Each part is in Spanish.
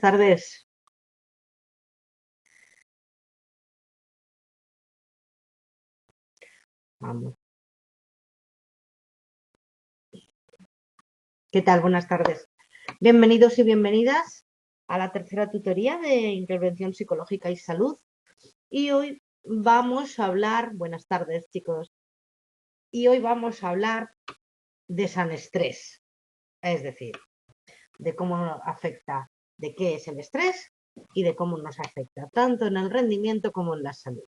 tardes. Vamos. ¿Qué tal? Buenas tardes. Bienvenidos y bienvenidas a la tercera tutoría de Intervención Psicológica y Salud. Y hoy vamos a hablar, buenas tardes chicos, y hoy vamos a hablar de San Estrés, es decir, de cómo afecta, de qué es el estrés y de cómo nos afecta, tanto en el rendimiento como en la salud.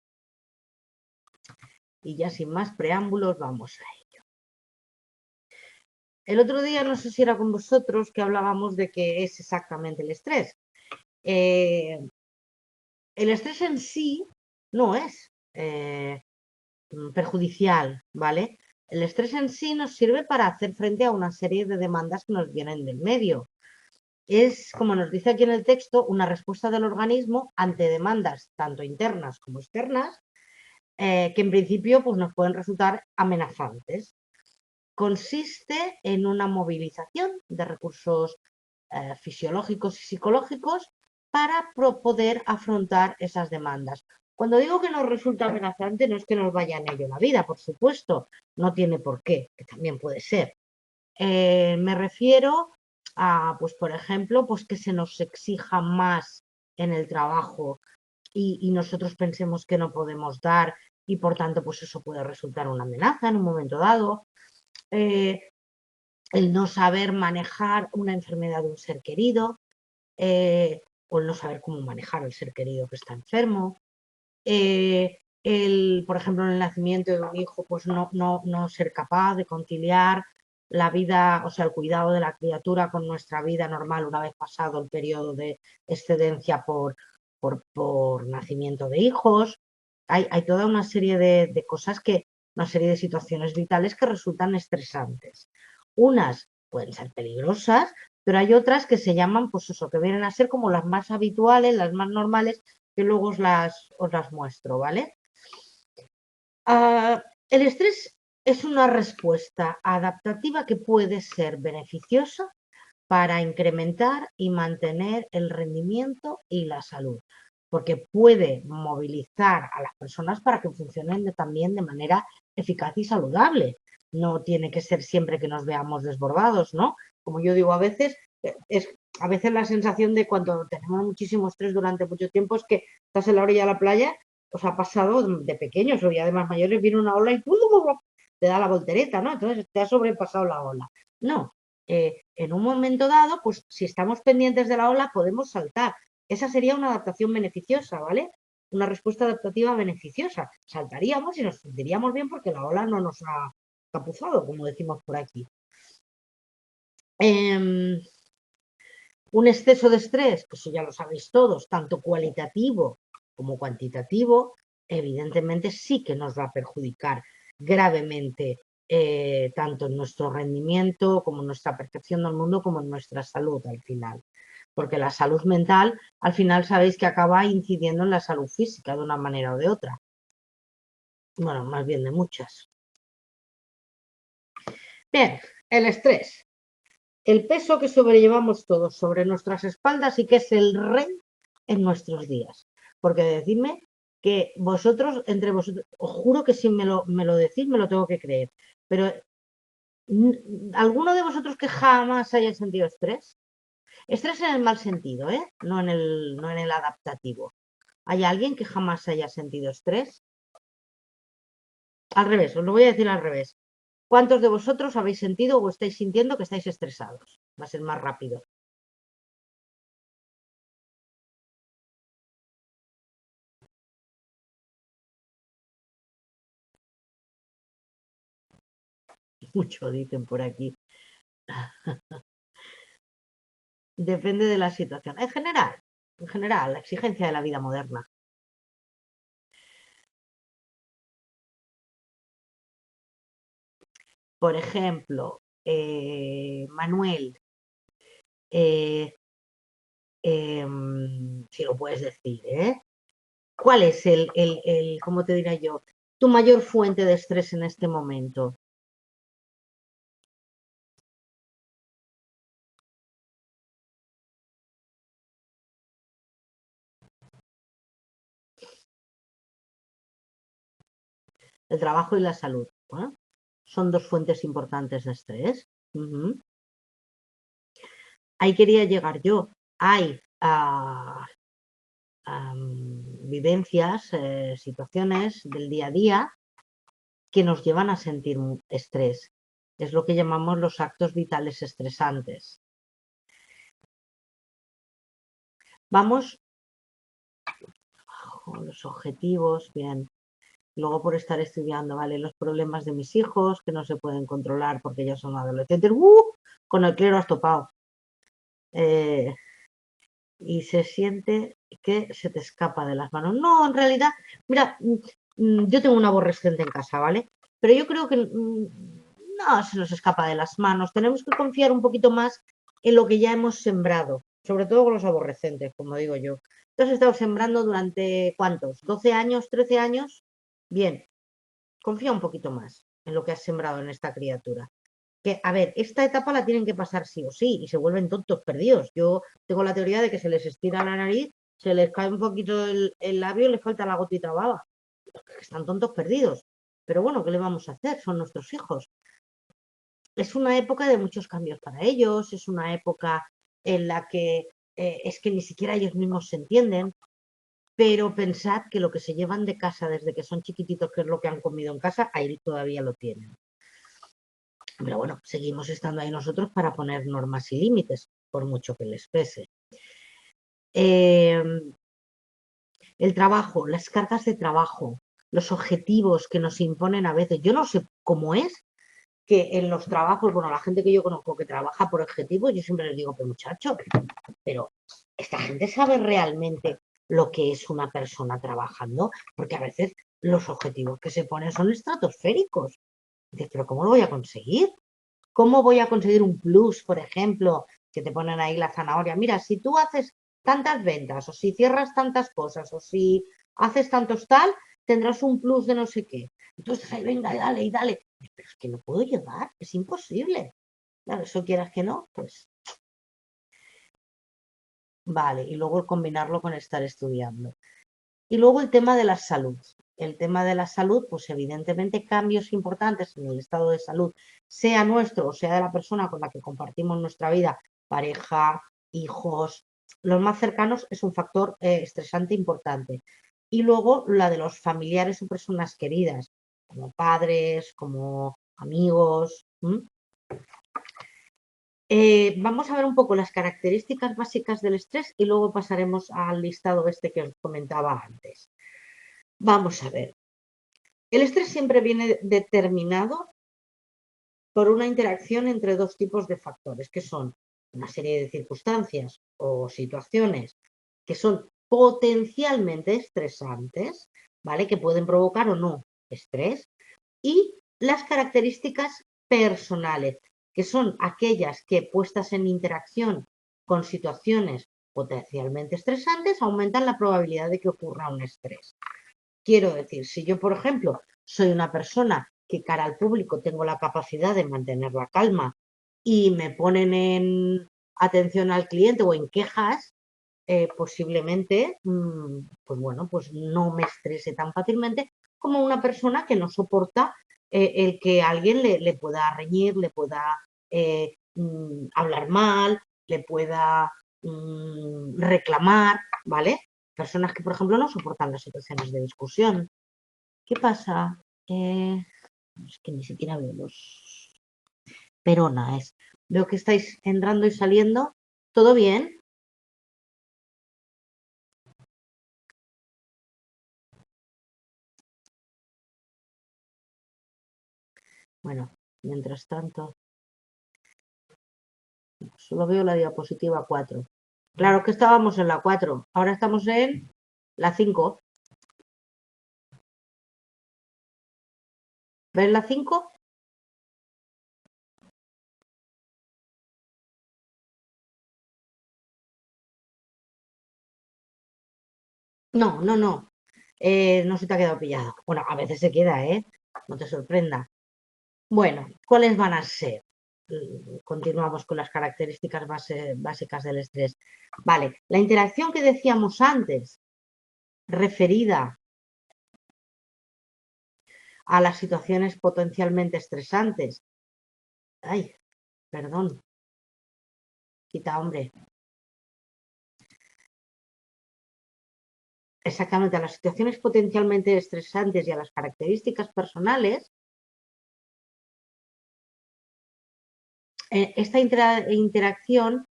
Y ya sin más preámbulos, vamos a ello. El otro día, no sé si era con vosotros, que hablábamos de qué es exactamente el estrés. El estrés en sí no es perjudicial, ¿vale? El estrés en sí nos sirve para hacer frente a una serie de demandas que nos vienen del medio. Es, como nos dice aquí en el texto, una respuesta del organismo ante demandas tanto internas como externas, que en principio pues, nos pueden resultar amenazantes. Consiste en una movilización de recursos fisiológicos y psicológicos para poder afrontar esas demandas. Cuando digo que nos resulta amenazante, no es que nos vaya en ello la vida, por supuesto, no tiene por qué, que también puede ser. Me refiero a, pues por ejemplo, pues que se nos exija más en el trabajo y nosotros pensemos que no podemos dar y por tanto pues eso puede resultar una amenaza en un momento dado. El no saber manejar una enfermedad de un ser querido, o el no saber cómo manejar al ser querido que está enfermo, por ejemplo, en el nacimiento de un hijo, pues no ser capaz de conciliar la vida, o sea, el cuidado de la criatura con nuestra vida normal una vez pasado el periodo de excedencia por nacimiento de hijos. Hay toda una serie de cosas una serie de situaciones vitales que resultan estresantes. Unas pueden ser peligrosas, pero hay otras que se llaman, pues eso, que vienen a ser como las más habituales, las más normales, que luego os las muestro, ¿vale? El estrés es una respuesta adaptativa que puede ser beneficiosa para incrementar y mantener el rendimiento y la salud, porque puede movilizar a las personas para que funcionen también de manera eficaz y saludable. No tiene que ser siempre que nos veamos desbordados, ¿no? Como yo digo, a veces a veces la sensación de cuando tenemos muchísimo estrés durante mucho tiempo es que estás en la orilla de la playa, os ha pasado de pequeños o ya de más mayores, viene una ola y te da la voltereta, ¿no? Entonces te ha sobrepasado la ola. No, en un momento dado, pues si estamos pendientes de la ola, podemos saltar. Esa sería una adaptación beneficiosa, ¿vale? Una respuesta adaptativa beneficiosa. Saltaríamos y nos sentiríamos bien porque la ola no nos ha capuzado, como decimos por aquí. Un exceso de estrés, pues eso ya lo sabéis todos, tanto cualitativo como cuantitativo, evidentemente sí que nos va a perjudicar gravemente tanto en nuestro rendimiento como en nuestra percepción del mundo como en nuestra salud al final. Porque la salud mental al final sabéis que acaba incidiendo en la salud física de una manera o de otra. Bueno, más bien de muchas. Bien, el estrés. El peso que sobrellevamos todos sobre nuestras espaldas y que es el rey en nuestros días. Porque decidme que vosotros, entre vosotros, os juro que si me lo decís, me lo tengo que creer. Pero, ¿alguno de vosotros que jamás haya sentido estrés? Estrés en el mal sentido, ¿eh? No en el adaptativo. ¿Hay alguien que jamás haya sentido estrés? Al revés, os lo voy a decir al revés. ¿Cuántos de vosotros habéis sentido o estáis sintiendo que estáis estresados? Va a ser más rápido. Mucho dicen por aquí. Depende de la situación. En general, la exigencia de la vida moderna. Por ejemplo, Manuel, eh, si lo puedes decir, ¿eh? ¿Cuál es cómo te diría yo, tu mayor fuente de estrés en este momento? el trabajo y la salud. Son dos fuentes importantes de estrés. Ahí quería llegar yo. Hay vivencias, situaciones del día a día que nos llevan a sentir estrés. Es lo que llamamos los actos vitales estresantes. Vamos con los objetivos, bien. Luego por estar estudiando, ¿vale? Los problemas de mis hijos que no se pueden controlar porque ya son adolescentes. Con el clero has topado. Y se siente que se te escapa de las manos. No, en realidad, mira, yo tengo un aborrecente en casa, ¿vale? Pero yo creo que no se nos escapa de las manos. Tenemos que confiar un poquito más en lo que ya hemos sembrado, sobre todo con los aborrecentes, como digo yo. Tú has estado sembrando durante, ¿cuántos? ¿12 años, 13 años? Bien, confía un poquito más en lo que has sembrado en esta criatura. Que, a ver, esta etapa la tienen que pasar sí o sí y se vuelven tontos perdidos. Yo tengo la teoría de que se les estira la nariz, se les cae un poquito el labio y les falta la gotita baba. Están tontos perdidos. Pero bueno, ¿qué le vamos a hacer? Son nuestros hijos. Es una época de muchos cambios para ellos, es una época en la que es que ni siquiera ellos mismos se entienden, pero pensad que lo que se llevan de casa desde que son chiquititos, que es lo que han comido en casa, ahí todavía lo tienen. Pero bueno, seguimos estando ahí nosotros para poner normas y límites, por mucho que les pese. El trabajo, las cargas de trabajo, los objetivos que nos imponen a veces. Yo no sé cómo es que en los trabajos, bueno, la gente que yo conozco que trabaja por objetivos, yo siempre les digo, pero muchacho, pero esta gente sabe realmente lo que es una persona trabajando, porque a veces los objetivos que se ponen son estratosféricos. Dices, pero ¿cómo lo voy a conseguir? ¿Cómo voy a conseguir un plus, por ejemplo, que te ponen ahí la zanahoria? Mira, si tú haces tantas ventas, o si cierras tantas cosas, o si haces tantos tal, tendrás un plus de no sé qué. Entonces, ahí venga, dale y dale. Pero es que no puedo llegar, es imposible. Claro, eso quieras que no, pues vale. Y luego el combinarlo con estar estudiando. Y luego el tema de la salud. El tema de la salud, pues evidentemente cambios importantes en el estado de salud, sea nuestro o sea de la persona con la que compartimos nuestra vida, pareja, hijos, los más cercanos, es un factor estresante importante. Y luego la de los familiares o personas queridas, como padres, como amigos. Vamos a ver un poco las características básicas del estrés y luego pasaremos al listado este que os comentaba antes. Vamos a ver. El estrés siempre viene determinado por una interacción entre dos tipos de factores, que son una serie de circunstancias o situaciones que son potencialmente estresantes, ¿vale? Que pueden provocar o no estrés, y las características personales, que son aquellas que puestas en interacción con situaciones potencialmente estresantes aumentan la probabilidad de que ocurra un estrés. Quiero decir, si yo, por ejemplo, soy una persona que cara al público tengo la capacidad de mantener la calma y me ponen en atención al cliente o en quejas, posiblemente, pues bueno, pues no me estrese tan fácilmente como una persona que no soporta el que alguien le pueda reñir, le pueda hablar mal, le pueda reclamar, ¿vale? Personas que, por ejemplo, no soportan las situaciones de discusión. ¿Qué pasa? Es que ni siquiera veo los... Perona es. Veo que estáis entrando y saliendo. ¿Todo bien? Bueno, mientras tanto, solo veo la diapositiva 4. Claro que estábamos en la 4. Ahora estamos en la 5. ¿Ves la 5? No, no, no. No se te ha quedado pillado. Bueno, a veces se queda, ¿eh? No te sorprenda. Bueno, ¿cuáles van a ser? Continuamos con las características básicas del estrés. Vale, la interacción que decíamos antes, referida a las situaciones potencialmente estresantes. Ay, perdón. Quita, hombre. Exactamente, a las situaciones potencialmente estresantes y a las características personales, esta interacción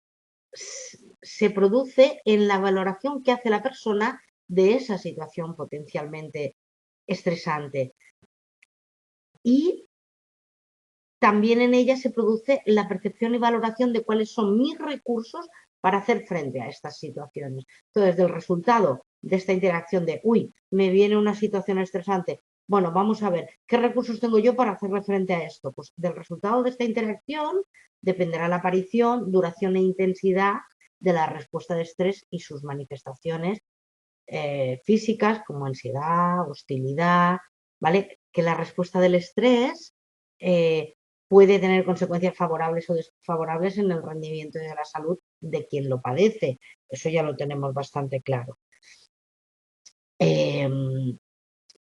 se produce en la valoración que hace la persona de esa situación potencialmente estresante. Y también en ella se produce la percepción y valoración de cuáles son mis recursos para hacer frente a estas situaciones. Entonces, del resultado de esta interacción de, uy, me viene una situación estresante, bueno, vamos a ver, ¿qué recursos tengo yo para hacerle frente a esto? Pues del resultado de esta interacción dependerá la aparición, duración e intensidad de la respuesta de estrés y sus manifestaciones físicas como ansiedad, hostilidad, ¿vale? Que la respuesta del estrés puede tener consecuencias favorables o desfavorables en el rendimiento y de la salud de quien lo padece. Eso ya lo tenemos bastante claro.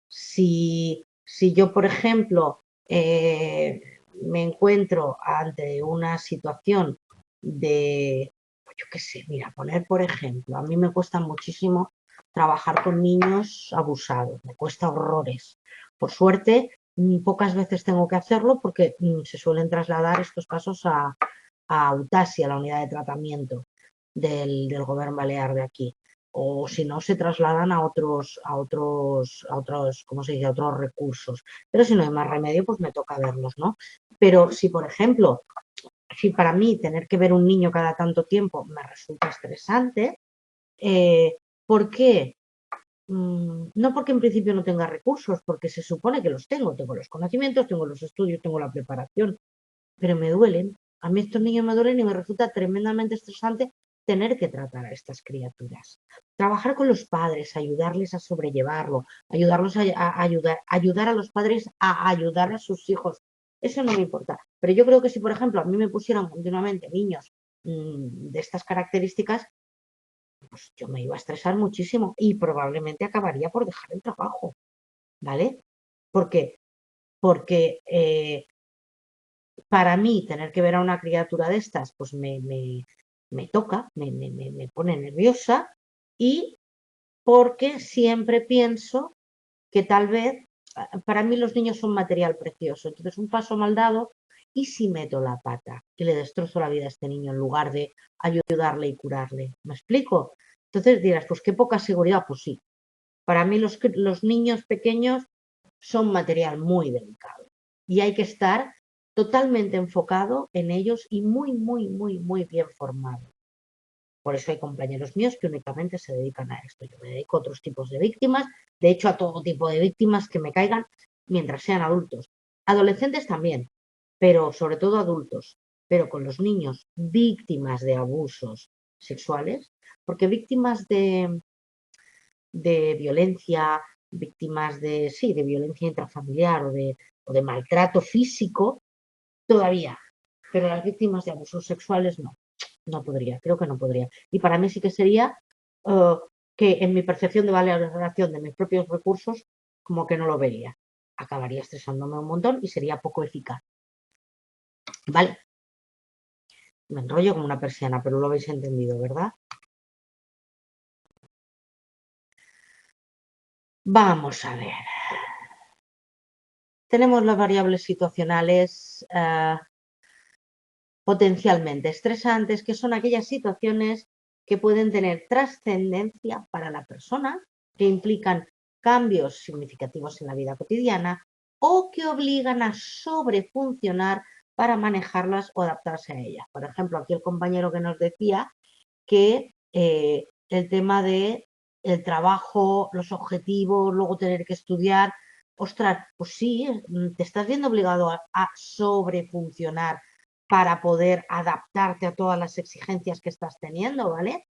Si yo, por ejemplo, me encuentro ante una situación de, yo qué sé, mira, poner por ejemplo, a mí me cuesta muchísimo trabajar con niños abusados, me cuesta horrores. Por suerte, pocas veces tengo que hacerlo porque se suelen trasladar estos casos a UTASI, a la unidad de tratamiento del Gobierno Balear de aquí. O si no, se trasladan a otros, ¿cómo se dice? A otros recursos. Pero si no hay más remedio, pues me toca verlos, ¿no? Pero si, por ejemplo, si para mí tener que ver un niño cada tanto tiempo me resulta estresante, ¿por qué? No porque en principio no tenga recursos, porque se supone que los tengo los conocimientos, tengo los estudios, tengo la preparación, pero me duelen. A mí estos niños me duelen y me resulta tremendamente estresante tener que tratar a estas criaturas. Trabajar con los padres, ayudarles a sobrellevarlo, ayudarlos ayudar a los padres a ayudar a sus hijos. Eso no me importa. Pero yo creo que si, por ejemplo, a mí me pusieran continuamente niños de estas características, pues yo me iba a estresar muchísimo y probablemente acabaría por dejar el trabajo, ¿vale? ¿Por qué? Porque para mí tener que ver a una criatura de estas, pues me toca, me pone nerviosa y porque siempre pienso que tal vez, para mí los niños son material precioso, entonces un paso mal dado y si meto la pata y le destrozo la vida a este niño en lugar de ayudarle y curarle. ¿Me explico? Entonces dirás, pues qué poca seguridad, pues sí. Para mí los niños pequeños son material muy delicado y hay que estar totalmente enfocado en ellos y muy, muy, muy, muy bien formado. Por eso hay compañeros míos que únicamente se dedican a esto. Yo me dedico a otros tipos de víctimas, de hecho a todo tipo de víctimas que me caigan mientras sean adultos. Adolescentes también, pero sobre todo adultos. Pero con los niños víctimas de abusos sexuales, porque víctimas de violencia, víctimas de, sí, de violencia intrafamiliar o de maltrato físico, todavía. Pero las víctimas de abusos sexuales no, no podría, creo que no podría. Y para mí sí que sería que en mi percepción de valoración de mis propios recursos, como que no lo vería. Acabaría estresándome un montón y sería poco eficaz. ¿Vale? Me enrollo como una persiana, pero lo habéis entendido, ¿verdad? Vamos a ver. Tenemos las variables situacionales potencialmente estresantes, que son aquellas situaciones que pueden tener trascendencia para la persona, que implican cambios significativos en la vida cotidiana o que obligan a sobrefuncionar para manejarlas o adaptarse a ellas. Por ejemplo, aquí el compañero que nos decía que el tema de el trabajo, los objetivos, luego tener que estudiar, ostras, pues sí, te estás viendo obligado a sobrefuncionar para poder adaptarte a todas las exigencias que estás teniendo, ¿vale?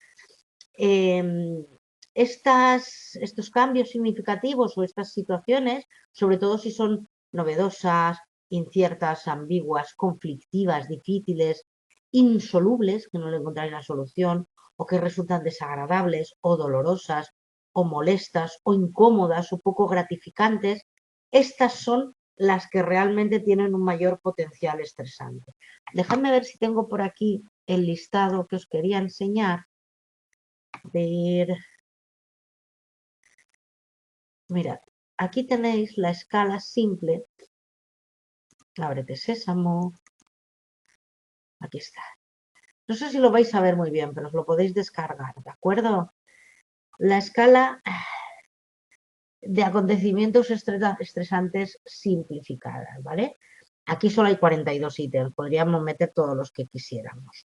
Estos cambios significativos o estas situaciones, sobre todo si son novedosas, inciertas, ambiguas, conflictivas, difíciles, insolubles, que no le encontráis la solución, o que resultan desagradables o dolorosas o molestas o incómodas o poco gratificantes, estas son las que realmente tienen un mayor potencial estresante. Dejadme ver si tengo por aquí el listado que os quería enseñar. Ver. Mirad, aquí tenéis la escala simple. Ábrete Sésamo. Aquí está. No sé si lo vais a ver muy bien, pero os lo podéis descargar, ¿de acuerdo? La escala de acontecimientos estresantes simplificadas, ¿vale? Aquí solo hay 42 ítems, podríamos meter todos los que quisiéramos.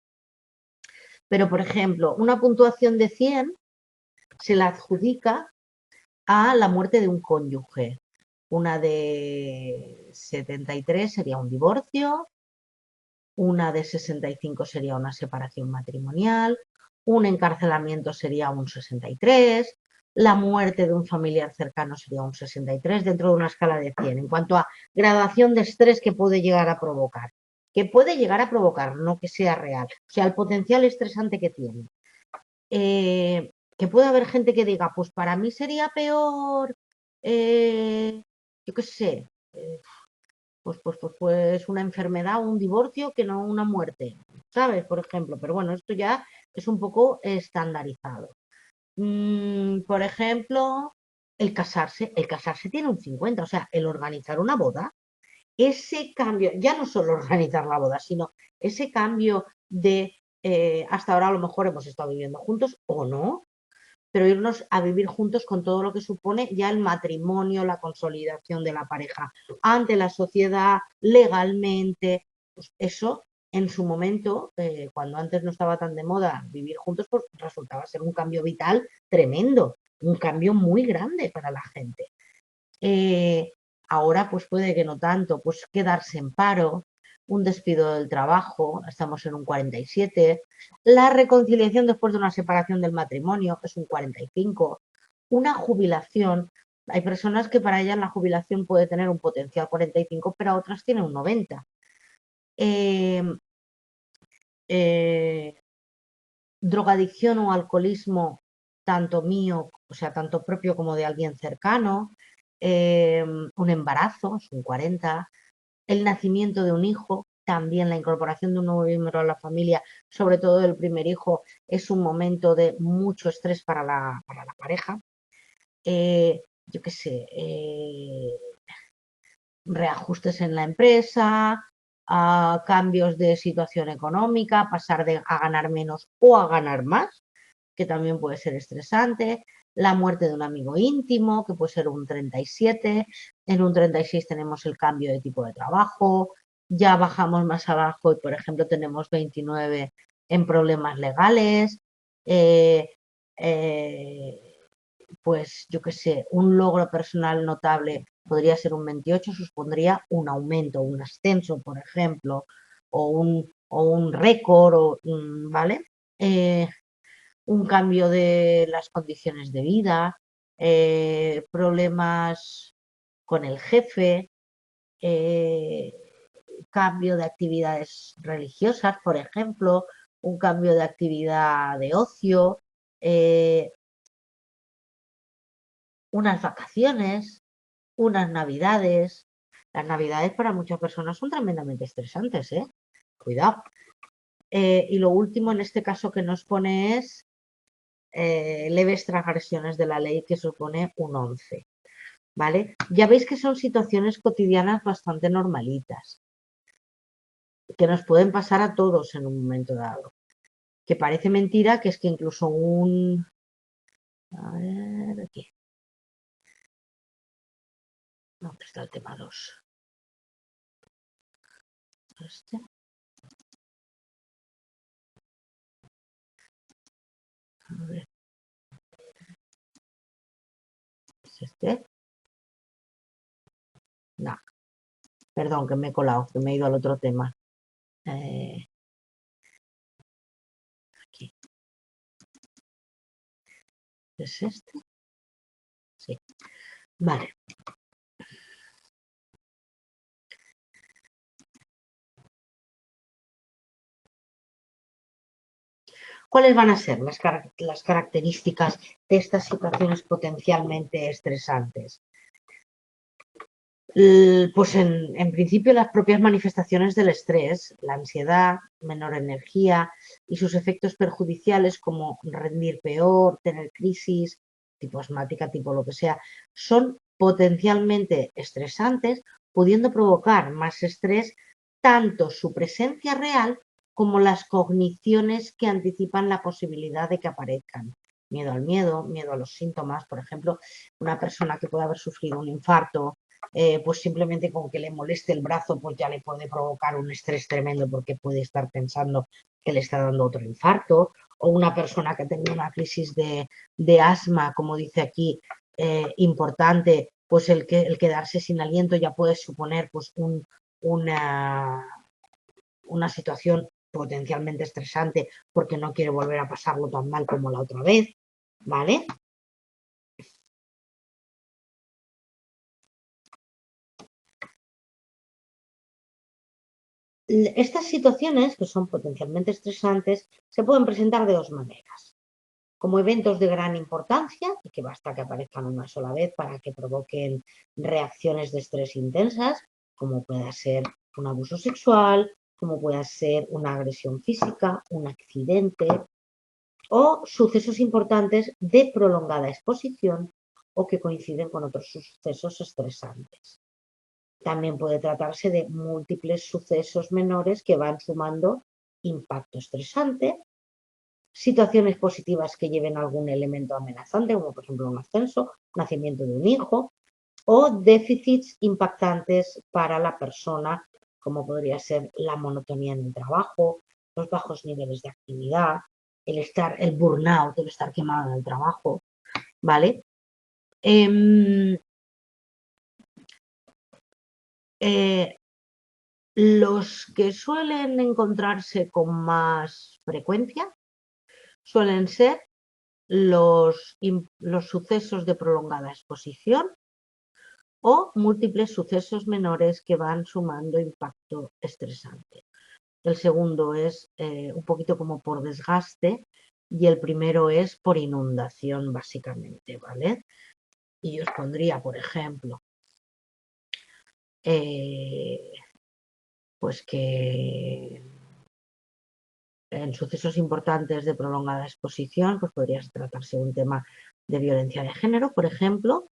Pero, por ejemplo, una puntuación de 100 se la adjudica a la muerte de un cónyuge. Una de 73 sería un divorcio, una de 65 sería una separación matrimonial, un encarcelamiento sería un 63, la muerte de un familiar cercano sería un 63 dentro de una escala de 100 en cuanto a gradación de estrés que puede llegar a provocar. Que puede llegar a provocar, no que sea real. O sea, el potencial estresante que tiene. Que puede haber gente que diga, pues para mí sería peor, yo qué sé, pues una enfermedad o un divorcio que no una muerte, ¿sabes? Por ejemplo, pero bueno, esto ya es un poco estandarizado. Por ejemplo, el casarse tiene un 50, o sea, el organizar una boda, ese cambio, ya no solo organizar la boda, sino ese cambio de, hasta ahora a lo mejor hemos estado viviendo juntos o no, pero irnos a vivir juntos con todo lo que supone ya el matrimonio, la consolidación de la pareja ante la sociedad, legalmente, pues eso en su momento, cuando antes no estaba tan de moda vivir juntos, pues resultaba ser un cambio vital tremendo, un cambio muy grande para la gente. Ahora pues puede que no tanto, pues quedarse en paro, un despido del trabajo, estamos en un 47, la reconciliación después de una separación del matrimonio es un 45, una jubilación, hay personas que para ellas la jubilación puede tener un potencial 45, pero otras tienen un 90. Eh, eh, Drogadicción o alcoholismo, tanto mío, o sea, tanto propio como de alguien cercano, un embarazo, es un 40, el nacimiento de un hijo, también la incorporación de un nuevo miembro a la familia, sobre todo el primer hijo, es un momento de mucho estrés para la pareja. Yo qué sé, reajustes en la empresa, cambios de situación económica, pasar a ganar menos o a ganar más, que también puede ser estresante, la muerte de un amigo íntimo, que puede ser un 37, en un 36 tenemos el cambio de tipo de trabajo, ya bajamos más abajo y, por ejemplo, tenemos 29 en problemas legales, eh, eh, pues yo qué sé, un logro personal notable podría ser un 28, supondría un aumento, un ascenso, por ejemplo, o un récord, ¿vale? Un cambio de las condiciones de vida, problemas con el jefe, eh, cambio de actividades religiosas, por ejemplo, un cambio de actividad de ocio, eh, unas vacaciones, unas navidades. Las navidades para muchas personas son tremendamente estresantes, ¿eh? Cuidado. Y lo último en este caso que nos pone es leves transgresiones de la ley, que supone un 11. ¿Vale? Ya veis que son situaciones cotidianas bastante normalitas, que nos pueden pasar a todos en un momento dado. Que parece mentira que es que incluso un... A ver, aquí. ¿Dónde está el tema 2? Este. A ver. ¿Es este? No, perdón, que me he colado, que me he ido al otro tema. Aquí. ¿Es este? Sí. Vale. ¿Cuáles van a ser las características de estas situaciones potencialmente estresantes? Pues en principio las propias manifestaciones del estrés, la ansiedad, menor energía y sus efectos perjudiciales como rendir peor, tener crisis, tipo asmática, tipo lo que sea, son potencialmente estresantes, pudiendo provocar más estrés tanto su presencia real como las cogniciones que anticipan la posibilidad de que aparezcan. Miedo a los síntomas, por ejemplo, una persona que puede haber sufrido un infarto, pues simplemente con que le moleste el brazo, pues ya le puede provocar un estrés tremendo porque puede estar pensando que le está dando otro infarto, o una persona que tenga una crisis de asma, como dice aquí, importante, pues el quedarse sin aliento ya puede suponer pues una, una situación potencialmente estresante porque no quiere volver a pasarlo tan mal como la otra vez, ¿vale? Estas situaciones, que son potencialmente estresantes, se pueden presentar de dos maneras. Como eventos de gran importancia, y que basta que aparezcan una sola vez para que provoquen reacciones de estrés intensas, como pueda ser un abuso sexual, como pueda ser una agresión física, un accidente, o sucesos importantes de prolongada exposición o que coinciden con otros sucesos estresantes. También puede tratarse de múltiples sucesos menores que van sumando impacto estresante, situaciones positivas que lleven algún elemento amenazante, como por ejemplo un ascenso, nacimiento de un hijo, o déficits impactantes para la persona, como podría ser la monotonía en el trabajo, los bajos niveles de actividad, el burnout, el estar quemado en el trabajo, ¿vale? Eh, Los que suelen encontrarse con más frecuencia suelen ser los sucesos de prolongada exposición o múltiples sucesos menores que van sumando impacto estresante. El segundo es un poquito como por desgaste y el primero es por inundación, básicamente, ¿vale? Y yo os pondría, por ejemplo, eh, pues que en sucesos importantes de prolongada exposición, pues podría tratarse un tema de violencia de género, por ejemplo,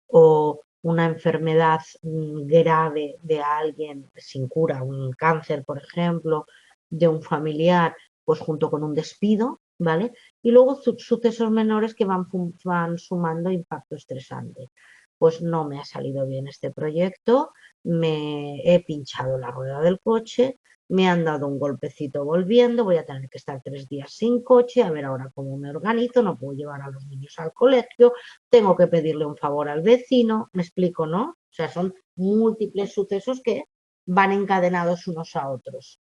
o una enfermedad grave de alguien sin cura, un cáncer, por ejemplo, de un familiar, pues junto con un despido, ¿vale? Y luego sucesos menores que van sumando impacto estresante. Pues no me ha salido bien este proyecto, me he pinchado la rueda del coche, me han dado un golpecito volviendo, voy a tener que estar 3 días sin coche, a ver ahora cómo me organizo, no puedo llevar a los niños al colegio, tengo que pedirle un favor al vecino, me explico, ¿no? O sea, son múltiples sucesos que van encadenados unos a otros.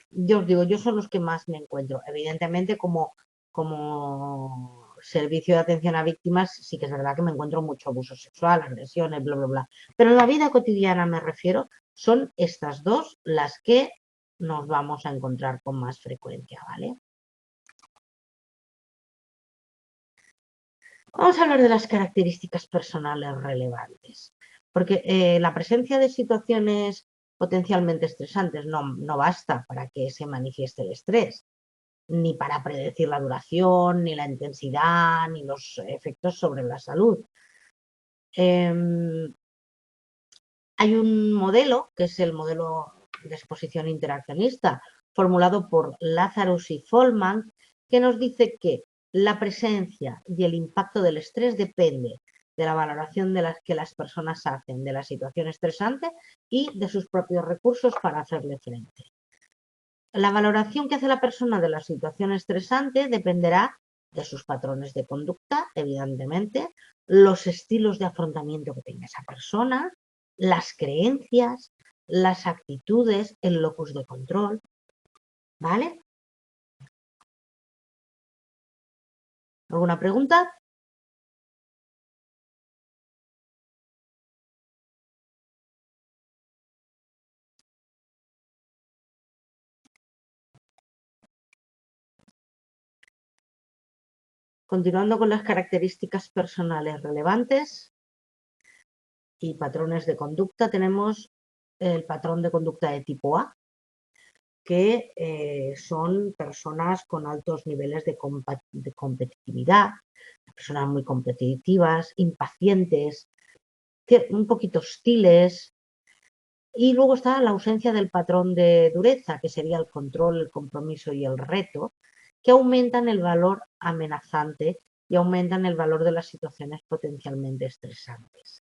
Yo os digo, yo son los que más me encuentro. Evidentemente, como servicio de atención a víctimas, sí que es verdad que me encuentro mucho abuso sexual, agresiones, bla, bla, bla. Pero en la vida cotidiana me refiero, son estas dos las que nos vamos a encontrar con más frecuencia, ¿vale? Vamos a hablar de las características personales relevantes, porque la presencia de situaciones potencialmente estresantes no basta para que se manifieste el estrés, ni para predecir la duración, ni la intensidad, ni los efectos sobre la salud. Em, Hay un modelo, que es el modelo de exposición interaccionista, formulado por Lazarus y Follman, que nos dice que la presencia y el impacto del estrés depende de la valoración de las que las personas hacen de la situación estresante y de sus propios recursos para hacerle frente. La valoración que hace la persona de la situación estresante dependerá de sus patrones de conducta, evidentemente, los estilos de afrontamiento que tenga esa persona, las creencias, las actitudes, el locus de control, ¿vale? ¿Alguna pregunta? Continuando con las características personales relevantes, y patrones de conducta, tenemos el patrón de conducta de tipo A, que son personas con altos niveles de competitividad, personas muy competitivas, impacientes, un poquito hostiles. Y luego está la ausencia del patrón de dureza, que sería el control, el compromiso y el reto, que aumentan el valor amenazante y aumentan el valor de las situaciones potencialmente estresantes.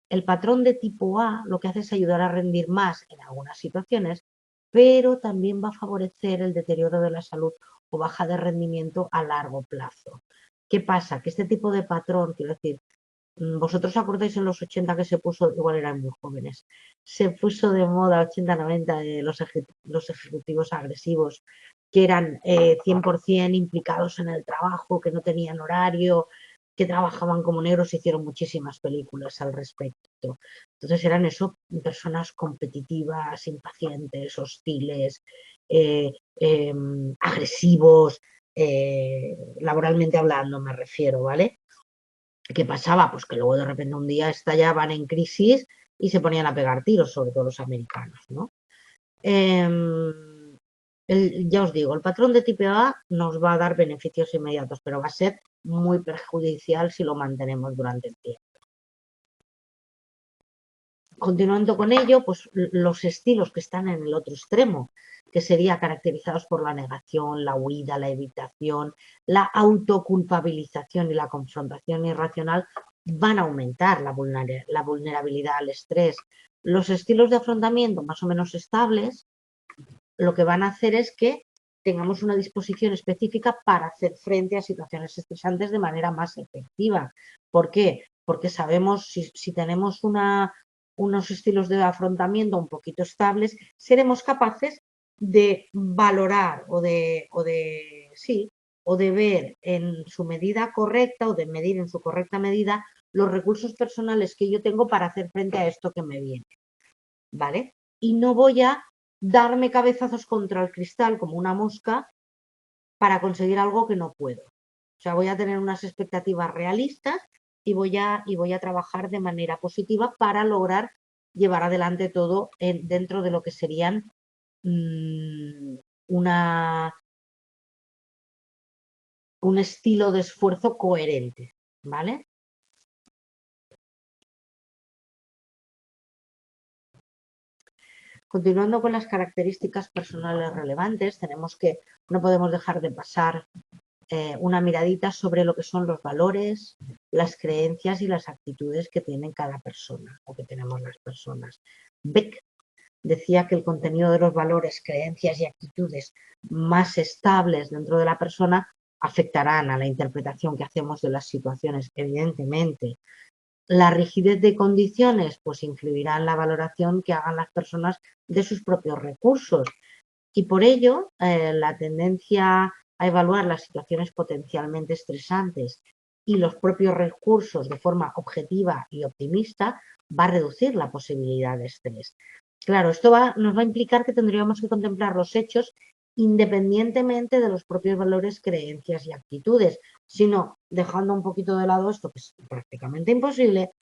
El patrón de tipo A lo que hace es ayudar a rendir más en algunas situaciones, pero también va a favorecer el deterioro de la salud o baja de rendimiento a largo plazo. ¿Qué pasa? Que este tipo de patrón, quiero decir, vosotros acordáis en los 80 que se puso, igual eran muy jóvenes, se puso de moda 80-90 de los ejecutivos agresivos que eran 100% implicados en el trabajo, que no tenían horario, que trabajaban como negros, se hicieron muchísimas películas al respecto. Entonces eran eso, personas competitivas, impacientes, hostiles, agresivos, laboralmente hablando me refiero, ¿vale? ¿Qué pasaba? Pues que luego de repente un día estallaban en crisis y se ponían a pegar tiros, sobre todo los americanos, ¿no? Ya os digo, el patrón de tipo A nos va a dar beneficios inmediatos, pero va a ser muy perjudicial si lo mantenemos durante el tiempo. Continuando con ello, pues los estilos que están en el otro extremo, que serían caracterizados por la negación, la huida, la evitación, la autoculpabilización y la confrontación irracional, van a aumentar la vulnerabilidad al estrés. Los estilos de afrontamiento más o menos estables, lo que van a hacer es que tengamos una disposición específica para hacer frente a situaciones estresantes de manera más efectiva. ¿Por qué? Porque sabemos si tenemos unos estilos de afrontamiento un poquito estables, seremos capaces de valorar o de ver en su medida correcta o de medir en su correcta medida los recursos personales que yo tengo para hacer frente a esto que me viene, ¿vale? Y no voy a darme cabezazos contra el cristal como una mosca para conseguir algo que no puedo. O sea, voy a tener unas expectativas realistas y voy a trabajar de manera positiva para lograr llevar adelante todo dentro de lo que serían un estilo de esfuerzo coherente, ¿vale? Continuando con las características personales relevantes, no podemos dejar de pasar una miradita sobre lo que son los valores, las creencias y las actitudes que tienen cada persona o que tenemos las personas. Beck decía que el contenido de los valores, creencias y actitudes más estables dentro de la persona afectarán a la interpretación que hacemos de las situaciones, evidentemente. La rigidez de condiciones pues influirá en la valoración que hagan las personas de sus propios recursos y por ello la tendencia a evaluar las situaciones potencialmente estresantes y los propios recursos de forma objetiva y optimista va a reducir la posibilidad de estrés. Claro, esto nos va a implicar que tendríamos que contemplar los hechos independientemente de los propios valores, creencias y actitudes, sino dejando un poquito de lado esto, que es prácticamente imposible,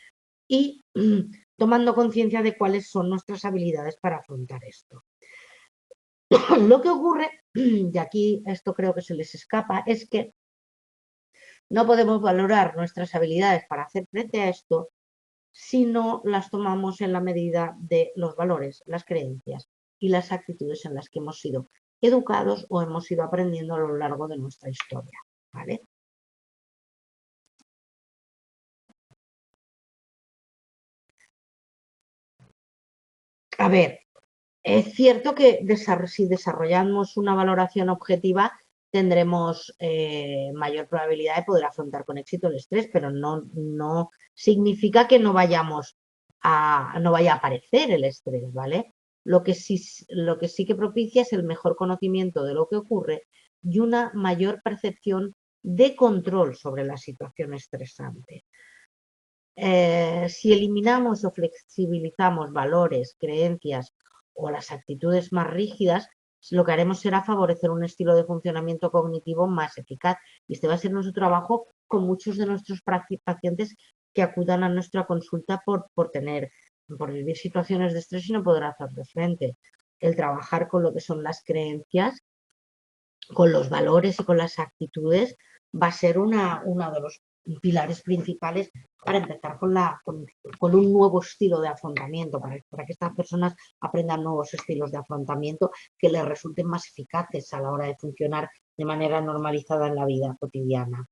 y tomando conciencia de cuáles son nuestras habilidades para afrontar esto. Lo que ocurre, y aquí esto creo que se les escapa, es que no podemos valorar nuestras habilidades para hacer frente a esto si no las tomamos en la medida de los valores, las creencias y las actitudes en las que hemos sido educados o hemos ido aprendiendo a lo largo de nuestra historia, ¿vale? A ver, es cierto que si desarrollamos una valoración objetiva tendremos mayor probabilidad de poder afrontar con éxito el estrés, pero no significa que no vaya a aparecer el estrés, ¿vale? Lo que sí que propicia es el mejor conocimiento de lo que ocurre y una mayor percepción de control sobre la situación estresante. Si eliminamos o flexibilizamos valores, creencias o las actitudes más rígidas, lo que haremos será favorecer un estilo de funcionamiento cognitivo más eficaz. Y este va a ser nuestro trabajo con muchos de nuestros pacientes que acudan a nuestra consulta por vivir situaciones de estrés y no poder hacerle frente. El trabajar con lo que son las creencias, con los valores y con las actitudes va a ser uno de los pilares principales para empezar con un nuevo estilo de afrontamiento, para que estas personas aprendan nuevos estilos de afrontamiento que les resulten más eficaces a la hora de funcionar de manera normalizada en la vida cotidiana.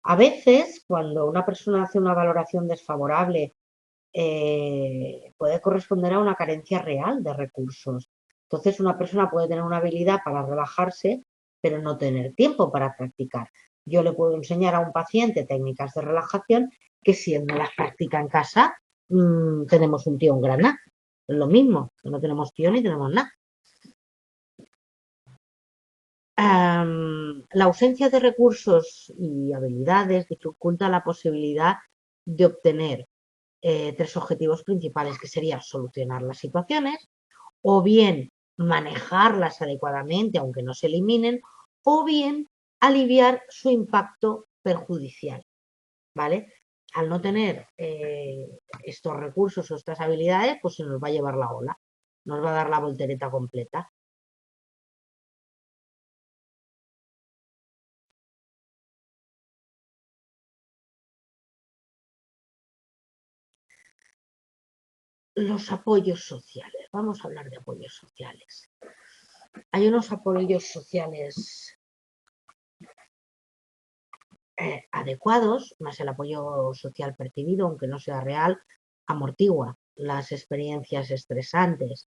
A veces, cuando una persona hace una valoración desfavorable, puede corresponder a una carencia real de recursos. Entonces, una persona puede tener una habilidad para relajarse, pero no tener tiempo para practicar. Yo le puedo enseñar a un paciente técnicas de relajación que si él no las practica en casa, tenemos un tío en grana. Es lo mismo, que no tenemos tío ni tenemos nada. La ausencia de recursos y habilidades dificulta la posibilidad de obtener tres objetivos principales, que serían solucionar las situaciones, o bien manejarlas adecuadamente, aunque no se eliminen, o bien aliviar su impacto perjudicial, ¿vale? Al no tener estos recursos o estas habilidades, pues se nos va a llevar la ola, nos va a dar la voltereta completa. Los apoyos sociales. Vamos a hablar de apoyos sociales. Hay unos apoyos sociales adecuados, más el apoyo social percibido, aunque no sea real, amortigua las experiencias estresantes.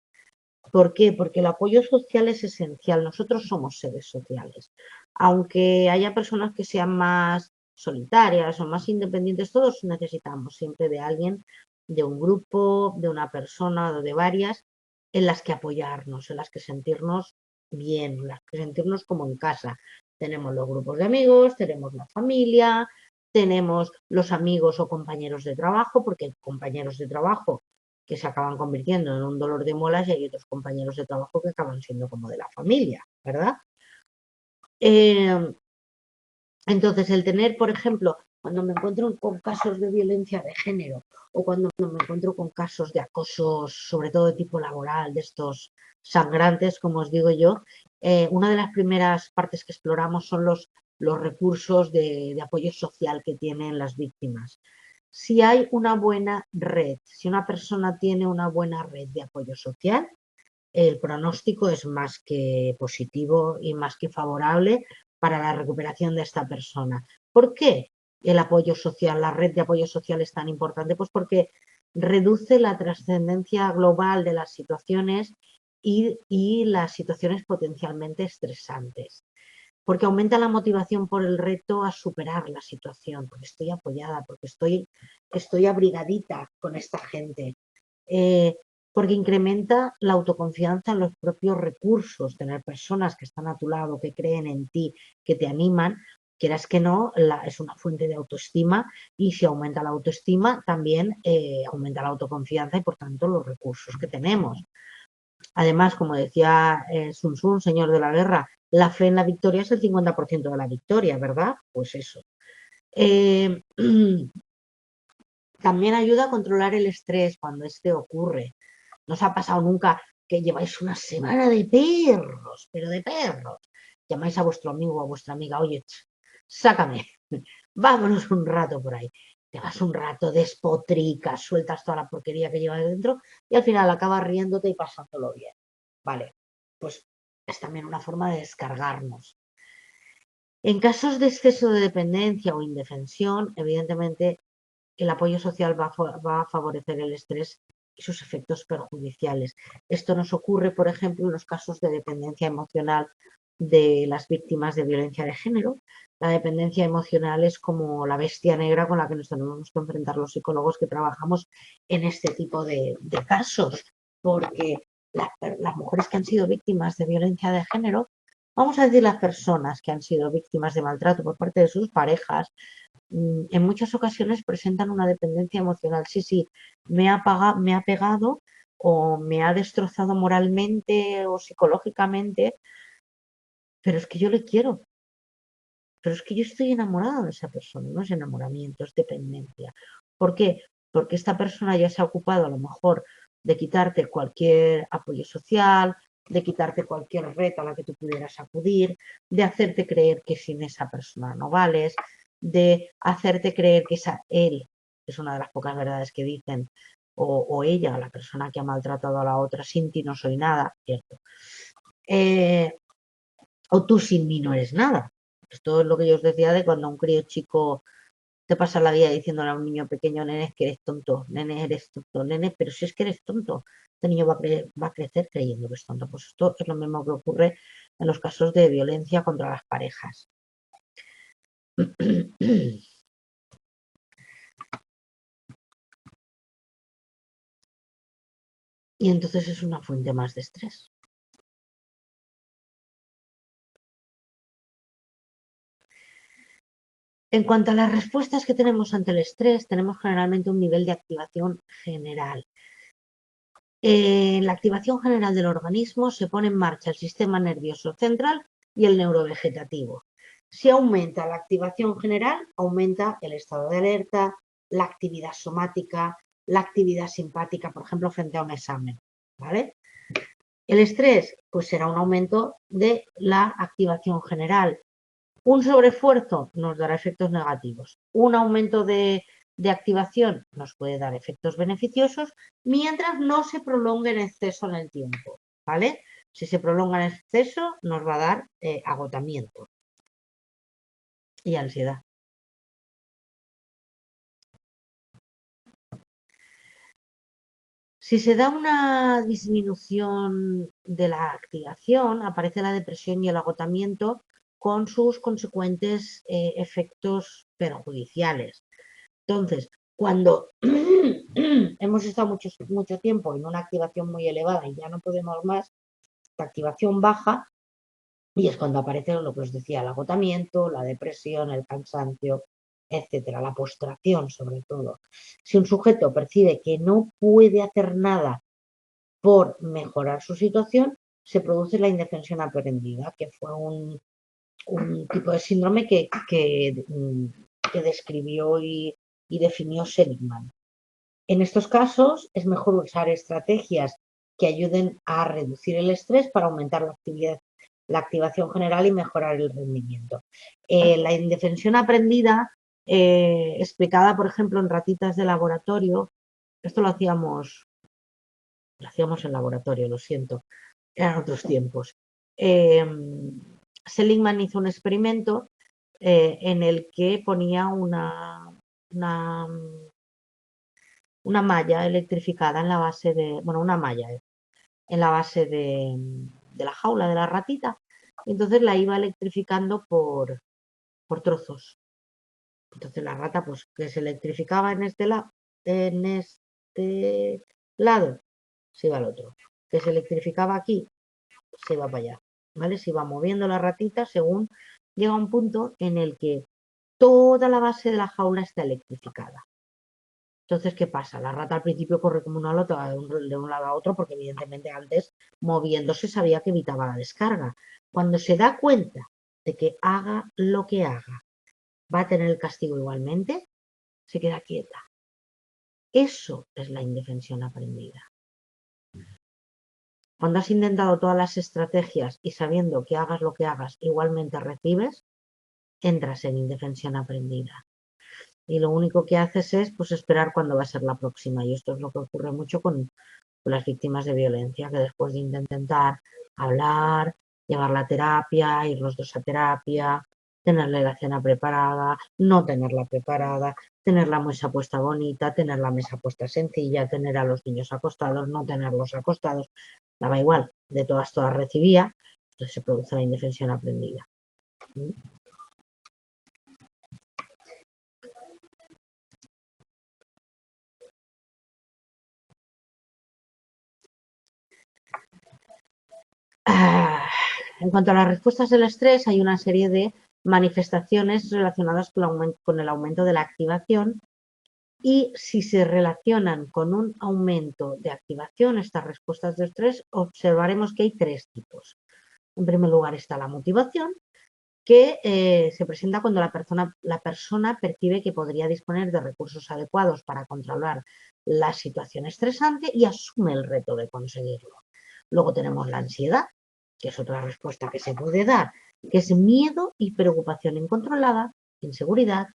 ¿Por qué? Porque el apoyo social es esencial. Nosotros somos seres sociales. Aunque haya personas que sean más solitarias o más independientes, todos necesitamos siempre de alguien, de un grupo, de una persona o de varias, en las que apoyarnos, en las que sentirnos bien, en las que sentirnos como en casa. Tenemos los grupos de amigos, tenemos la familia, tenemos los amigos o compañeros de trabajo, porque hay compañeros de trabajo que se acaban convirtiendo en un dolor de muelas y hay otros compañeros de trabajo que acaban siendo como de la familia, ¿verdad? Entonces, el tener, por ejemplo, cuando me encuentro con casos de violencia de género o cuando me encuentro con casos de acoso, sobre todo de tipo laboral, de estos sangrantes, como os digo yo, una de las primeras partes que exploramos son los recursos de apoyo social que tienen las víctimas. Si hay una buena red, si una persona tiene una buena red de apoyo social, el pronóstico es más que positivo y más que favorable para la recuperación de esta persona. ¿Por qué el apoyo social, la red de apoyo social es tan importante? Pues porque reduce la trascendencia global de las situaciones y las situaciones potencialmente estresantes. Porque aumenta la motivación por el reto a superar la situación, porque estoy apoyada, porque estoy abrigadita con esta gente. Eh, Porque incrementa la autoconfianza en los propios recursos, tener personas que están a tu lado, que creen en ti, que te animan, quieras que no, es una fuente de autoestima y si aumenta la autoestima, también aumenta la autoconfianza y por tanto los recursos que tenemos. Además, como decía Sun Tzu, señor de la guerra, la fe en la victoria es el 50% de la victoria, ¿verdad? Pues eso. Eh, también ayuda a controlar el estrés cuando este ocurre. ¿No os ha pasado nunca que lleváis una semana de perros, pero de perros? Llamáis a vuestro amigo o a vuestra amiga, oye, sácame, vámonos un rato por ahí. Te vas un rato, despotricas, sueltas toda la porquería que llevas dentro y al final acabas riéndote y pasándolo bien. Vale, pues es también una forma de descargarnos. En casos de exceso de dependencia o indefensión, evidentemente el apoyo social va a favorecer el estrés y sus efectos perjudiciales. Esto nos ocurre, por ejemplo, en los casos de dependencia emocional de las víctimas de violencia de género. La dependencia emocional es como la bestia negra con la que nos tenemos que enfrentar los psicólogos que trabajamos en este tipo de casos, porque las mujeres que han sido víctimas de violencia de género, vamos a decir las personas que han sido víctimas de maltrato por parte de sus parejas, en muchas ocasiones presentan una dependencia emocional. Sí, sí, me ha pegado o me ha destrozado moralmente o psicológicamente, pero es que yo le quiero. pero es que yo estoy enamorado de esa persona, no es enamoramiento, es dependencia. ¿Por qué? Porque esta persona ya se ha ocupado a lo mejor de quitarte cualquier apoyo social, de quitarte cualquier red a la que tú pudieras acudir, de hacerte creer que sin esa persona no vales, de hacerte creer que él, es una de las pocas verdades que dicen, o ella, la persona que ha maltratado a la otra, sin ti no soy nada, ¿cierto? O tú sin mí no eres nada. Esto es lo que yo os decía de cuando un crío chico te pasa la vida diciéndole a un niño pequeño, nene, es que eres tonto, nene, eres tonto, nene, pero si es que eres tonto, este niño va a crecer creyendo que es tonto. Pues esto es lo mismo que ocurre en los casos de violencia contra las parejas. Y entonces es una fuente más de estrés. En cuanto a las respuestas que tenemos ante el estrés, tenemos generalmente un nivel de activación general. En la activación general del organismo se pone en marcha el sistema nervioso central y el neurovegetativo. Si aumenta la activación general, aumenta el estado de alerta, la actividad somática, la actividad simpática, por ejemplo, frente a un examen, ¿vale? El estrés, pues será un aumento de la activación general. Un sobreesfuerzo nos dará efectos negativos. Un aumento de activación nos puede dar efectos beneficiosos mientras no se prolongue en exceso en el tiempo, ¿vale? Si se prolonga en exceso nos va a dar agotamiento y ansiedad. Si se da una disminución de la activación, aparece la depresión y el agotamiento con sus consecuentes efectos perjudiciales. Entonces, cuando hemos estado mucho tiempo en una activación muy elevada y ya no podemos más, la activación baja y es cuando aparece lo que os decía, el agotamiento, la depresión, el cansancio, etcétera, la postración sobre todo. Si un sujeto percibe que no puede hacer nada por mejorar su situación, se produce la indefensión aprendida, que fue un tipo de síndrome que describió y definió Seligman. En estos casos es mejor usar estrategias que ayuden a reducir el estrés para aumentar la activación general y mejorar el rendimiento. La indefensión aprendida, explicada por ejemplo en ratitas de laboratorio, esto lo hacíamos en laboratorio, lo siento, eran otros tiempos. Seligman hizo un experimento en el que ponía una malla electrificada en la base de, bueno, una malla en la base de la jaula de la ratita, y entonces la iba electrificando por trozos. Entonces la rata, pues, que se electrificaba en este lado, se iba al otro. Que se electrificaba aquí, se iba para allá. ¿Vale? Se iba moviendo la ratita según llega un punto en el que toda la base de la jaula está electrificada. Entonces, ¿qué pasa? La rata al principio corre como una lota de un lado a otro porque evidentemente antes moviéndose sabía que evitaba la descarga. Cuando se da cuenta de que haga lo que haga, va a tener el castigo igualmente, se queda quieta. Eso es la indefensión aprendida. Cuando has intentado todas las estrategias y sabiendo que hagas lo que hagas, igualmente recibes, entras en indefensión aprendida. Y lo único que haces es pues esperar cuándo va a ser la próxima. Y esto es lo que ocurre mucho con las víctimas de violencia, que después de intentar hablar, llevar la terapia, ir los dos a terapia, tenerle la cena preparada, no tenerla preparada, tener la mesa puesta bonita, tener la mesa puesta sencilla, tener a los niños acostados, no tenerlos acostados, daba igual, de todas recibía, entonces se produce la indefensión aprendida. En cuanto a las respuestas del estrés, hay una serie de manifestaciones relacionadas con el aumento de la activación y si se relacionan con un aumento de activación, estas respuestas de estrés, observaremos que hay tres tipos. En primer lugar está la motivación, que se presenta cuando la persona percibe que podría disponer de recursos adecuados para controlar la situación estresante y asume el reto de conseguirlo. Luego tenemos la ansiedad, que es otra respuesta que se puede dar, que es miedo y preocupación incontrolada, inseguridad.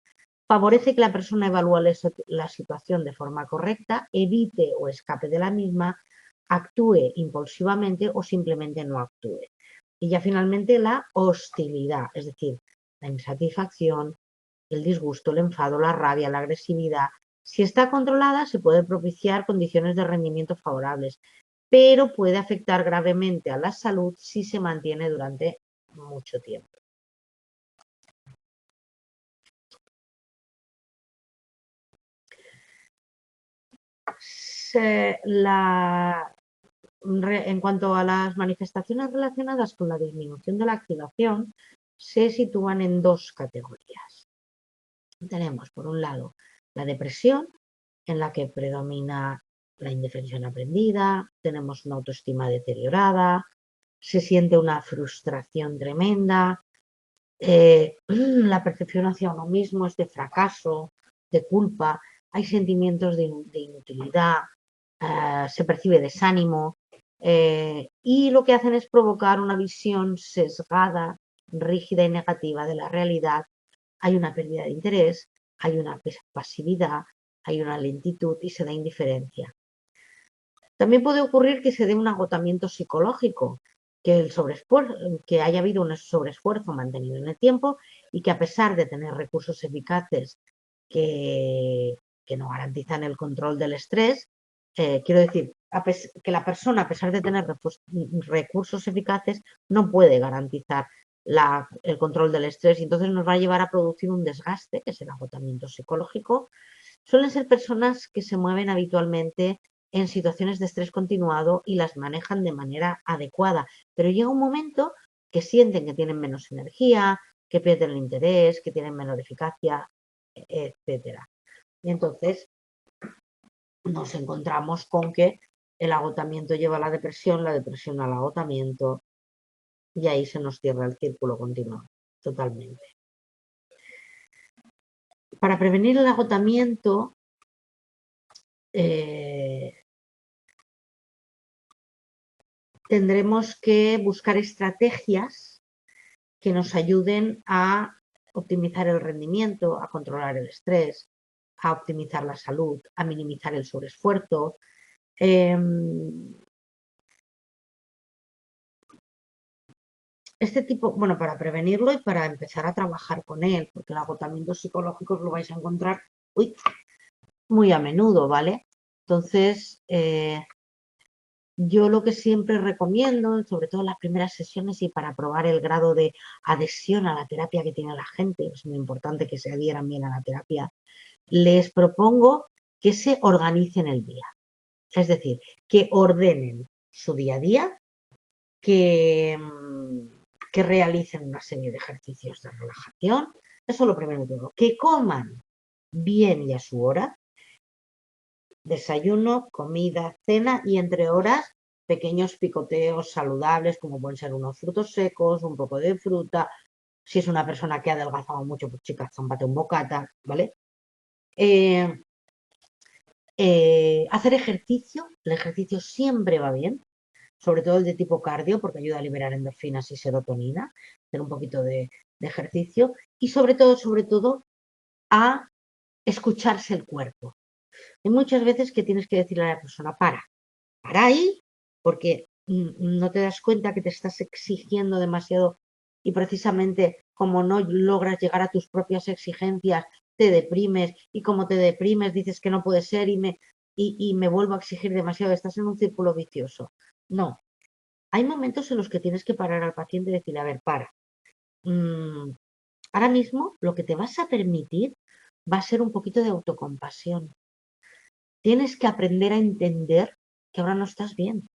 Favorece que la persona evalúe la situación de forma correcta, evite o escape de la misma, actúe impulsivamente o simplemente no actúe. Y ya finalmente la hostilidad, es decir, la insatisfacción, el disgusto, el enfado, la rabia, la agresividad. Si está controlada, se puede propiciar condiciones de rendimiento favorables, pero puede afectar gravemente a la salud si se mantiene durante mucho tiempo. En cuanto a las manifestaciones relacionadas con la disminución de la activación, se sitúan en dos categorías. Tenemos, por un lado, la depresión, en la que predomina la indefensión aprendida, tenemos una autoestima deteriorada, se siente una frustración tremenda, la percepción hacia uno mismo es de fracaso, de culpa, hay sentimientos de inutilidad, se percibe desánimo, y lo que hacen es provocar una visión sesgada, rígida y negativa de la realidad. Hay una pérdida de interés, hay una pasividad, hay una lentitud y se da indiferencia. También puede ocurrir que se dé un agotamiento psicológico, que haya habido un sobreesfuerzo mantenido en el tiempo y que a pesar de tener recursos eficaces que no garantizan el control del estrés, quiero decir, que la persona, a pesar de tener recursos eficaces, no puede garantizar el control del estrés y entonces nos va a llevar a producir un desgaste, que es el agotamiento psicológico. Suelen ser personas que se mueven habitualmente en situaciones de estrés continuado y las manejan de manera adecuada, pero llega un momento que sienten que tienen menos energía, que pierden el interés, que tienen menor eficacia, etcétera. Y entonces nos encontramos con que el agotamiento lleva a la depresión al agotamiento, y ahí se nos cierra el círculo continuo, totalmente. Para prevenir el agotamiento, tendremos que buscar estrategias que nos ayuden a optimizar el rendimiento, a controlar el estrés, a optimizar la salud, a minimizar el sobreesfuerzo. Este tipo, bueno, para prevenirlo y para empezar a trabajar con él, porque el agotamiento psicológico lo vais a encontrar muy a menudo, ¿vale? Entonces, yo lo que siempre recomiendo, sobre todo en las primeras sesiones y para probar el grado de adhesión a la terapia que tiene la gente, es muy importante que se adhieran bien a la terapia, les propongo que se organicen el día. Es decir, que ordenen su día a día, que realicen una serie de ejercicios de relajación. Eso es lo primero que digo. Que coman bien y a su hora. Desayuno, comida, cena y entre horas pequeños picoteos saludables como pueden ser unos frutos secos, un poco de fruta. Si es una persona que ha adelgazado mucho, pues chicas, zámpate un bocata, ¿vale? Hacer ejercicio. El ejercicio siempre va bien, sobre todo el de tipo cardio, porque ayuda a liberar endorfinas y serotonina, hacer un poquito de ejercicio y sobre todo, a escucharse el cuerpo. Hay muchas veces que tienes que decirle a la persona, para ahí, porque no te das cuenta que te estás exigiendo demasiado y precisamente como no logras llegar a tus propias exigencias, te deprimes y como te deprimes dices que no puede ser y me vuelvo a exigir demasiado, estás en un círculo vicioso. No, hay momentos en los que tienes que parar al paciente y decirle, a ver, para. Ahora mismo lo que te vas a permitir va a ser un poquito de autocompasión. Tienes que aprender a entender que ahora no estás bien,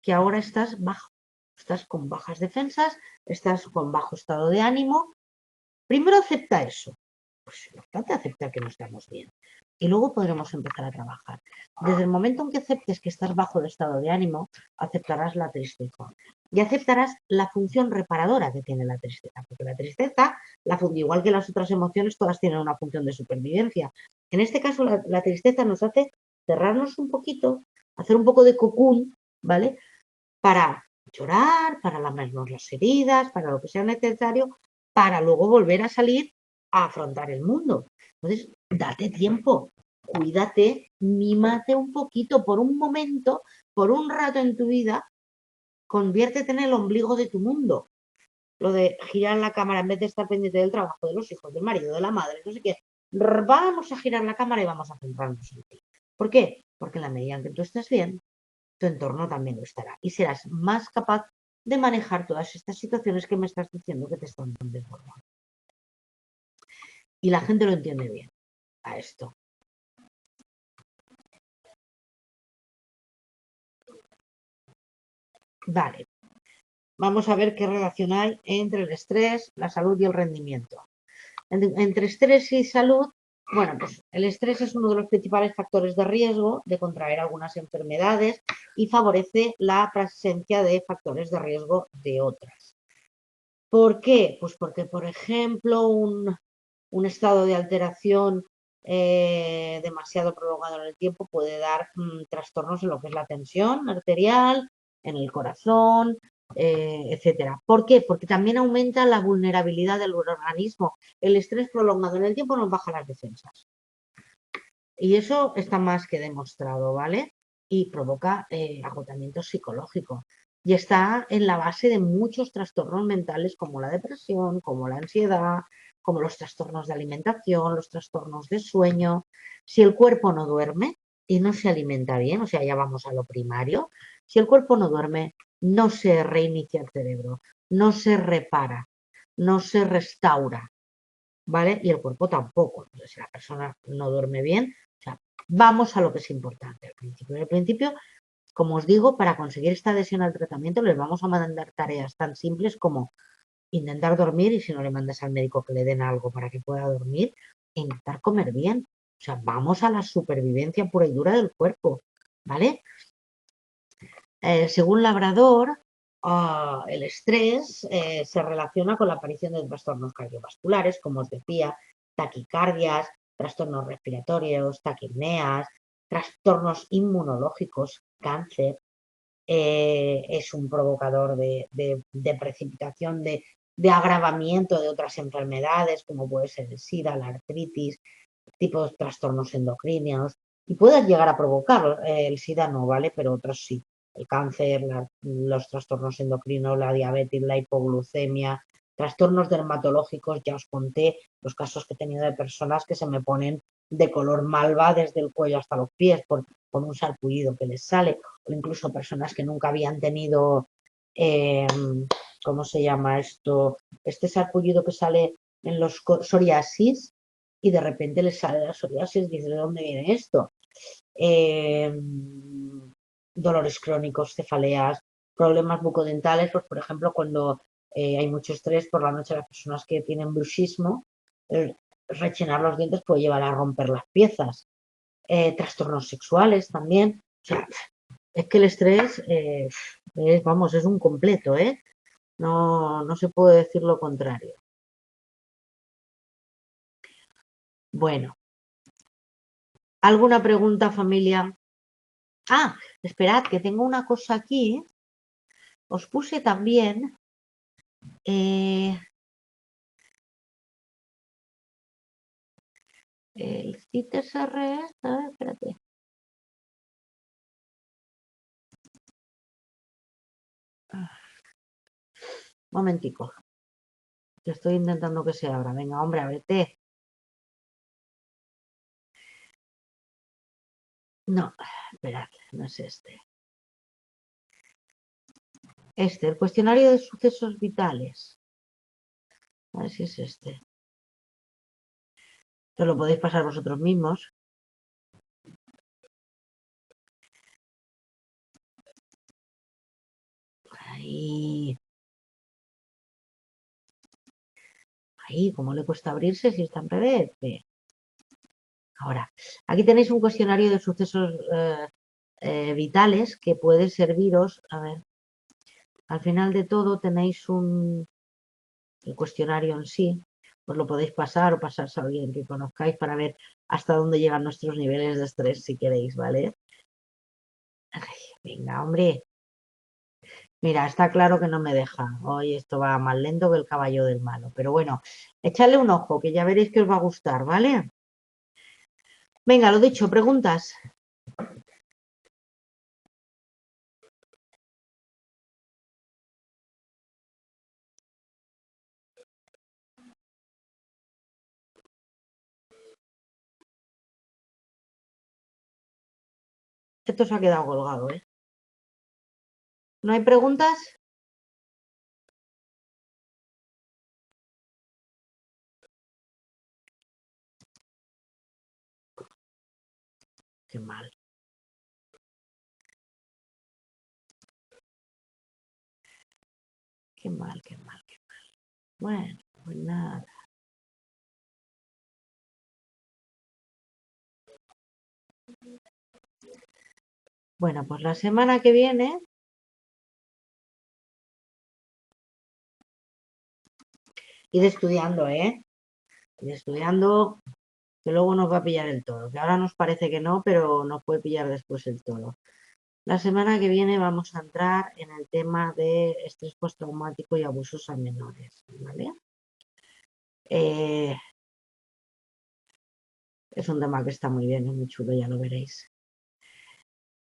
que ahora estás bajo, estás con bajas defensas, estás con bajo estado de ánimo. Primero acepta eso. Pues es importante aceptar que no estamos bien. Y luego podremos empezar a trabajar. Desde el momento en que aceptes que estás bajo de estado de ánimo, aceptarás la tristeza. y aceptarás la función reparadora que tiene la tristeza, porque la tristeza, igual que las otras emociones, todas tienen una función de supervivencia. En este caso, la tristeza nos hace cerrarnos un poquito, hacer un poco de cocún, ¿vale? Para llorar, para lamernos las heridas, para lo que sea necesario, para luego volver a salir a afrontar el mundo. Entonces, date tiempo, cuídate, mímate un poquito por un momento, por un rato en tu vida, conviértete en el ombligo de tu mundo. Lo de girar la cámara en vez de estar pendiente del trabajo, de los hijos, del marido, de la madre, no sé qué. Vamos a girar la cámara y vamos a centrarnos en ti. ¿Por qué? Porque en la medida en que tú estés bien, tu entorno también lo estará y serás más capaz de manejar todas estas situaciones que me estás diciendo que te están desbordando. Y la gente lo entiende bien a esto. Vale, vamos a ver qué relación hay entre el estrés, la salud y el rendimiento. Entre estrés y salud, bueno, pues el estrés es uno de los principales factores de riesgo de contraer algunas enfermedades y favorece la presencia de factores de riesgo de otras. ¿Por qué? Pues porque, por ejemplo, un estado de alteración demasiado prolongado en el tiempo puede dar trastornos en lo que es la tensión arterial, en el corazón, etcétera. ¿Por qué? Porque también aumenta la vulnerabilidad del organismo. El estrés prolongado en el tiempo nos baja las defensas. Y eso está más que demostrado, ¿vale? Y provoca agotamiento psicológico. Y está en la base de muchos trastornos mentales como la depresión, como la ansiedad, como los trastornos de alimentación, los trastornos de sueño. Si el cuerpo no duerme y no se alimenta bien, o sea, ya vamos a lo primario, si el cuerpo no duerme, no se reinicia el cerebro, no se repara, no se restaura, ¿vale? Y el cuerpo tampoco. Entonces, si la persona no duerme bien, o sea, vamos a lo que es importante al principio. En el principio, como os digo, para conseguir esta adhesión al tratamiento les vamos a mandar tareas tan simples como intentar dormir y si no le mandas al médico que le den algo para que pueda dormir, e intentar comer bien. O sea, vamos a la supervivencia pura y dura del cuerpo, ¿vale? Según Labrador, el estrés se relaciona con la aparición de trastornos cardiovasculares, como os decía, taquicardias, trastornos respiratorios, taquipneas, trastornos inmunológicos, cáncer, es un provocador de precipitación, de agravamiento de otras enfermedades, como puede ser el SIDA, la artritis, tipos de trastornos endocrinos, y puede llegar a provocar, el SIDA no, ¿vale? Pero otros sí, el cáncer, los trastornos endocrinos, la diabetes, la hipoglucemia, trastornos dermatológicos, ya os conté los casos que he tenido de personas que se me ponen de color malva desde el cuello hasta los pies por un sarpullido que les sale, o incluso personas que nunca habían tenido, ¿cómo se llama esto? Este sarpullido que sale en los psoriasis, y de repente les sale la psoriasis y dices, ¿de dónde viene esto? Dolores crónicos, cefaleas, problemas bucodentales, pues por ejemplo cuando hay mucho estrés por la noche, las personas que tienen bruxismo, rechinar los dientes puede llevar a romper las piezas. Trastornos sexuales también. O sea, es que el estrés vamos, es un completo, ¿eh? No, no se puede decir lo contrario. Bueno, ¿alguna pregunta, familia? Ah, esperad, que tengo una cosa aquí. Os puse también el CITES-R, a ver, espérate. Momentico. Que estoy intentando que se abra. Venga, hombre, ábrete. No, esperad, no es este. El cuestionario de sucesos vitales. A ver si es este. Esto lo podéis pasar vosotros mismos. Ahí. Ahí, ¿cómo le cuesta abrirse si está en PDF? Ahora, aquí tenéis un cuestionario de sucesos vitales que puede serviros. A ver, Al final de todo tenéis el cuestionario en sí, os lo podéis pasar o pasarse a alguien que conozcáis para ver hasta dónde llegan nuestros niveles de estrés si queréis, ¿vale? Ay, venga, hombre. Mira, está claro que no me deja. Hoy esto va más lento que el caballo del malo. Pero bueno, echadle un ojo, que ya veréis que os va a gustar, ¿vale? Venga, lo dicho, preguntas. Esto se ha quedado colgado, ¿eh? ¿No hay preguntas? Qué mal. Qué mal, qué mal, qué mal. Bueno, pues nada. Bueno, pues la semana que viene, id estudiando, ¿eh? Id estudiando, que luego nos va a pillar el toro. Que ahora nos parece que no, pero nos puede pillar después el toro. La semana que viene vamos a entrar en el tema de estrés postraumático y abusos a menores, ¿vale? Es un tema que está muy bien, es muy chulo, ya lo veréis.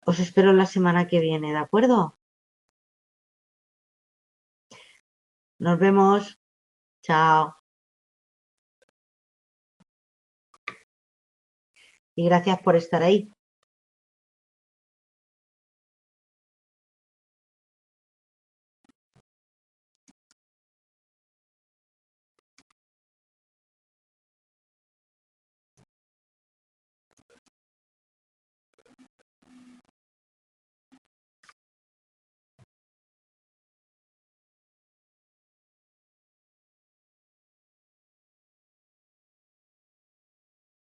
Os espero la semana que viene, ¿de acuerdo? Nos vemos. Chao. Y gracias por estar ahí.